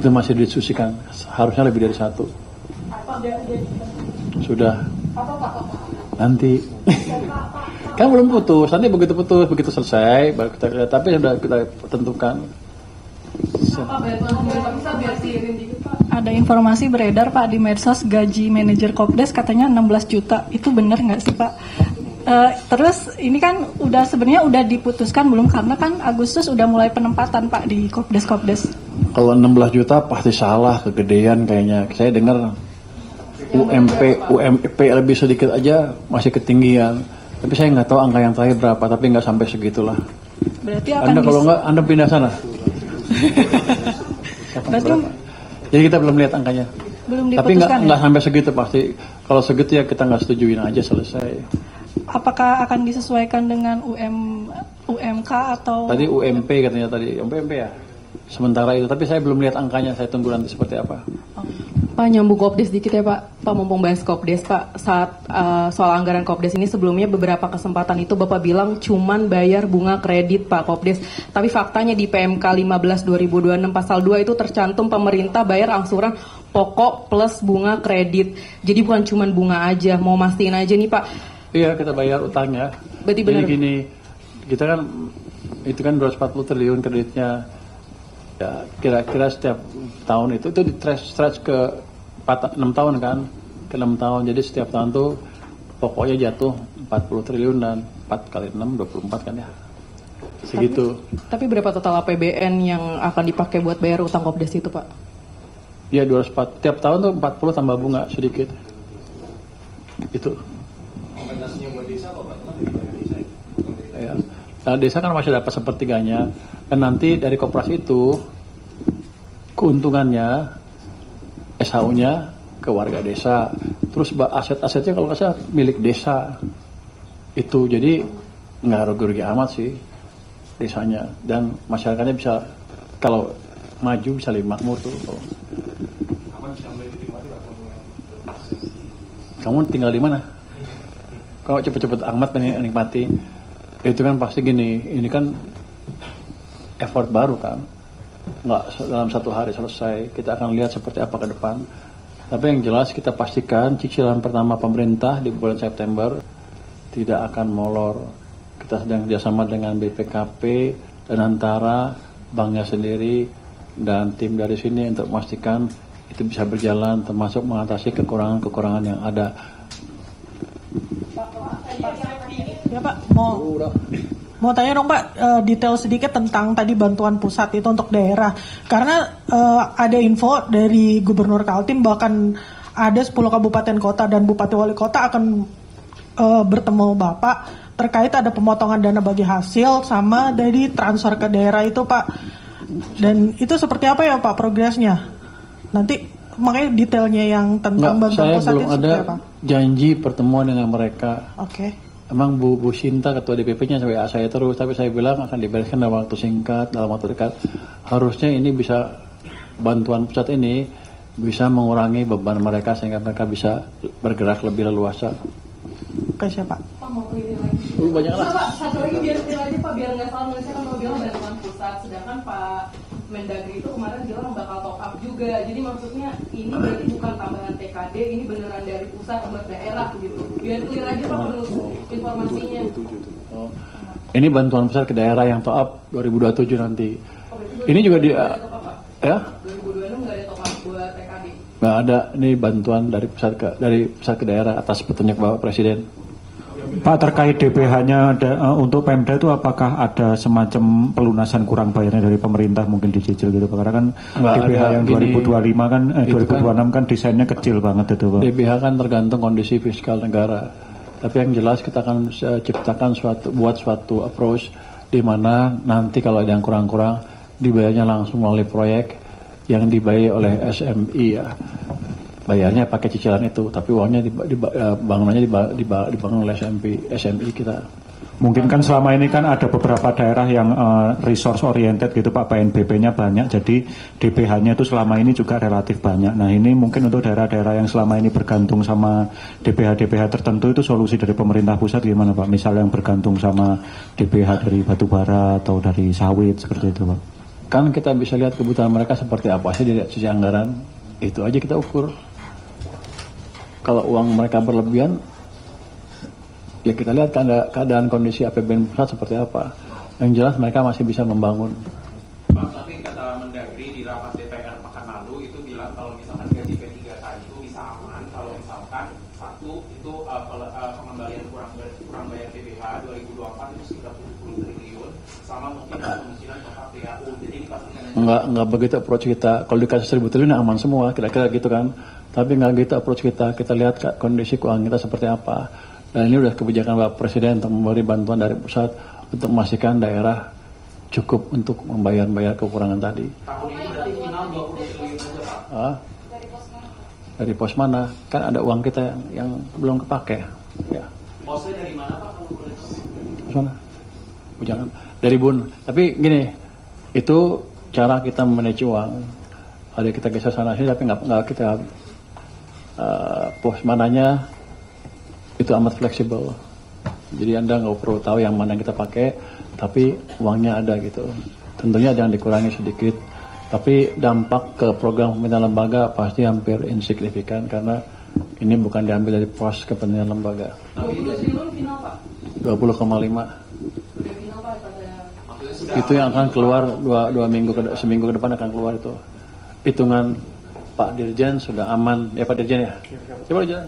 Itu masih didiskusikan, harusnya lebih dari 1. Sudah. Nanti. Kan belum putus, nanti begitu selesai, baru kita lihat. Tapi sudah kita tentukan. Ada informasi beredar Pak di medsos gaji manajer Kopdes katanya 16 juta. Itu benar nggak sih Pak? Terus ini kan sebenarnya udah diputuskan belum, karena kan Agustus udah mulai penempatan Pak di Kopdes. Kalau 16 juta pasti salah, kegedean kayaknya. Saya dengar UMP lebih sedikit aja masih ketinggian. Tapi saya nggak tahu angka yang terakhir berapa, tapi nggak sampai segitulah. Berarti akan Anda kalau nggak, Anda pindah sana. Berarti jadi kita belum lihat angkanya. belum Tapi diputuskan nggak sampai segitu pasti. Kalau segitu ya kita nggak setujuin aja, selesai. Apakah akan disesuaikan dengan UMK atau? Tadi UMP katanya tadi, UMP ya. Sementara itu, tapi saya belum lihat angkanya. Saya tunggu nanti seperti apa. Pak, nyambung Kopdes dikit ya Pak. Pak, mumpung bahas Kopdes Pak, saat soal anggaran Kopdes ini sebelumnya beberapa kesempatan itu Bapak bilang cuman bayar bunga kredit Pak Kopdes. Tapi faktanya di PMK 15/2026 pasal 2 itu tercantum pemerintah bayar angsuran pokok plus bunga kredit. Jadi bukan cuman bunga aja, mau mastiin aja nih Pak. Iya, kita bayar utangnya. Berarti Jadi benar. gini, kita kan itu kan 240 triliun kreditnya. Ya, kira-kira setiap tahun itu di stretch ke 6 tahun kan, ke 6 tahun. Jadi setiap tahun tuh pokoknya jatuh 40 triliun dan 4 kali 6 24 kan ya. Segitu. Tapi berapa total APBN yang akan dipakai buat bayar utang Kopdes itu Pak? Ya 204. Tiap tahun tuh 40 tambah bunga sedikit. Itu. Ya. Nah, desa kan masih dapat sepertiganya. Dan nanti dari koperasi itu keuntungannya SHU-nya ke warga desa. Terus aset-asetnya kalau nggak salah milik desa. Itu jadi nggak rugi-rugi amat sih desanya. Dan masyarakatnya bisa, kalau maju bisa lebih makmur tuh. Kamu tinggal di mana? Kalau cepet-cepet amat menikmati, itu kan pasti gini. Ini kan effort baru kan, nggak dalam 1 hari selesai. Kita akan lihat seperti apa ke depan. Tapi yang jelas kita pastikan cicilan pertama pemerintah di bulan September tidak akan molor. Kita sedang kerjasama dengan BPKP dan antara banknya sendiri dan tim dari sini untuk memastikan itu bisa berjalan, termasuk mengatasi kekurangan-kekurangan yang ada. Ya Pak, mau tanya dong Pak, detail sedikit tentang tadi bantuan pusat itu untuk daerah. Karena ada info dari Gubernur Kaltim bahkan ada 10 kabupaten kota dan Bupati Wali Kota akan bertemu Bapak terkait ada pemotongan dana bagi hasil sama dari transfer ke daerah itu Pak. Dan itu seperti apa ya Pak progresnya? Nanti makanya detailnya yang tentang bantuan pusat itu seperti apa? Saya belum ada janji pertemuan dengan mereka. Oke. Emang Bu Sinta ketua DPP-nya saya terus, tapi saya bilang akan dibereskan dalam waktu singkat, dalam waktu dekat. Harusnya ini bisa, bantuan pusat ini bisa mengurangi beban mereka sehingga mereka bisa bergerak lebih leluasa. Oke, siapa? Pak, mau pilih lagi. Banyak lah. Pak, satu lagi biar aja Pak, biar nggak salah nulisnya kan mau bilang bantuan pusat, sedangkan Pak Mendagri itu kemarin bilang bakal top up juga. Jadi maksudnya ini berarti bukan tambahan TKD, ini beneran dari pusat buat daerah gitu. Biar clear aja Pak menurut informasinya. Ini bantuan pusat ke daerah yang top up 2027 nanti. Ini juga ya? 2026 nggak ada top up buat TKD. Nggak ada, ini bantuan dari pusat ke daerah atas petunjuk Bapak Presiden. Pak, terkait DPH-nya untuk Pemda itu apakah ada semacam pelunasan kurang bayarnya dari pemerintah mungkin dicicil gitu Pak? Karena kan Nggak DPH ada, yang gini, 2025 kan 2026 kan desainnya kecil banget itu Pak. DBH kan tergantung kondisi fiskal negara. Tapi yang jelas kita akan ciptakan suatu approach di mana nanti kalau ada yang kurang-kurang dibayarnya langsung melalui proyek yang dibayar oleh SMI ya. Bayarnya pakai cicilan itu, tapi uangnya bangunannya dibangun oleh SMI kita. Mungkin kan selama ini kan ada beberapa daerah yang resource oriented gitu Pak, PNBP-nya banyak, jadi DPH-nya itu selama ini juga relatif banyak. Nah ini mungkin untuk daerah-daerah yang selama ini bergantung sama DPH tertentu itu solusi dari pemerintah pusat gimana Pak? Misal yang bergantung sama DPH dari batubara atau dari sawit seperti itu Pak. kan kita bisa lihat kebutuhan mereka seperti apa sih dari sisi anggaran, itu aja kita ukur. Kalau uang mereka berlebihan, ya kita lihat keadaan kondisi APBN pusat seperti apa. Yang jelas mereka masih bisa membangun. Pak, tapi kata Mendagri di rapat DPR pekan lalu itu bilang kalau misalkan gaji P3K itu bisa aman kalau misalkan satu itu pengembalian kurang bayar PBH 2024 itu sekitar 70 triliun sama mungkin kemungkinan ke KPAU. Jadi dipastikan Nggak begitu approach kita. Kalau dikasih 1.000 triliun aman semua, kira-kira gitu kan. Tapi nggak gitu approach kita. Kita lihat kondisi keuangan kita seperti apa. Dan ini udah kebijakan Bapak Presiden untuk memberi bantuan dari pusat untuk memastikan daerah cukup untuk membayar kekurangan tadi. tahun ini berarti final 20 triliun aja Pak. Dari pos mana? Kan ada uang kita yang belum kepake. Ya. Posnya dari mana Pak kalau boleh tahu? Pos mana? Jangan dari Bun. Tapi gini, itu cara kita manage uang. Ada kita geser sana sini, tapi nggak kita pos mananya itu amat fleksibel. Jadi Anda nggak perlu tahu yang mana yang kita pakai, tapi uangnya ada gitu. Tentunya ada yang dikurangi sedikit, tapi dampak ke program pembinaan lembaga pasti hampir insignifikan karena ini bukan diambil dari pos kepentingan lembaga. 20,5. Itu yang akan keluar seminggu ke depan akan keluar itu. Hitungan Pak Dirjen sudah aman, ya Pak Dirjen ya. Coba jalan.